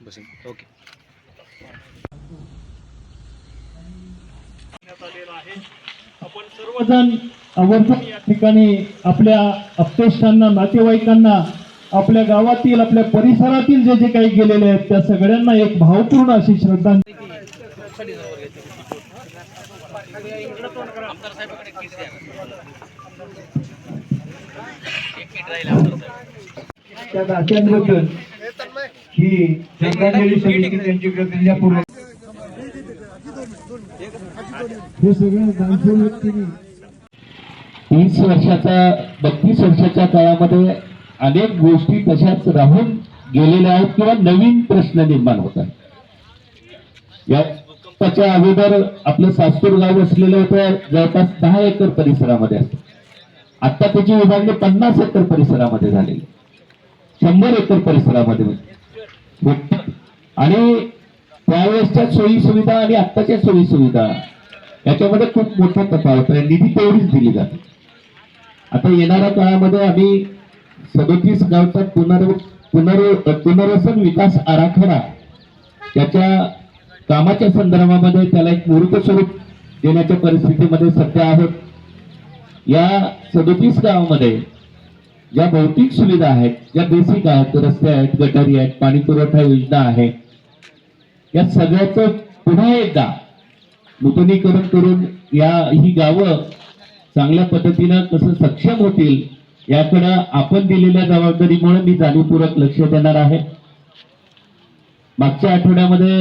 Okay. आपण सर्वजण आवर्जून या ठिकाणी आपल्या आप्तेष्टांना, नातेवाईकांना, आपल्या गावातील, आपल्या परिसरातील जे जे काही गेलेले आहेत त्या सगळ्यांना एक भावपूर्ण अशी श्रद्धांजली. त्या नात्यांबद्दल ही श्रद्धांजली समिती त्यांच्याकडे दिल्यापूर्वी हे सगळं दानशूर व्यक्तीने 30 वर्षाचा 32 वर्षाच्या काळामध्ये अनेक गोष्टी तशाच राहून गेलेल्या आहेत किंवा नवीन प्रश्न निर्माण होत आहेत. याच्या अगोदर आपलं सास्तूर गाव वसलेलं होतं जवळपास 10 एकर परिसरामध्ये असतं. आता त्याची विभागणी 50 एकर परिसरामध्ये झालेली, 100 एकर परिसरामध्ये. आणि त्यावेळेसच्या सोयी सुविधा आणि आत्ताच्या सोयी सुविधा याच्यामध्ये खूप मोठा तफावत आहे. निधी तेवढीच दिली जाते. आता येणाऱ्या काळामध्ये आम्ही 37 गावचा पुनर्वसन विकास आराखडा त्याच्या कामाच्या संदर्भामध्ये त्याला एक मूर्त स्वरूप देण्याच्या परिस्थितीमध्ये सध्या आहोत. या 37 गावामध्ये ज्या भौतिक सुविधा आहेत, ज्या बेसिक आहेत, रस्ते आहेत, गटारी आहेत, पाणी पुरवठा योजना आहे, या सगळ्याचं पुन्हा एकदा नूतनीकरण करून ही गावं चांगल्या पद्धतीनं कसं सक्षम होतील याकडे आपण दिलेल्या जबाबदारीमुळे मी जाणीवपूर्वक लक्ष देणार आहे. मागच्या आठवड्यामध्ये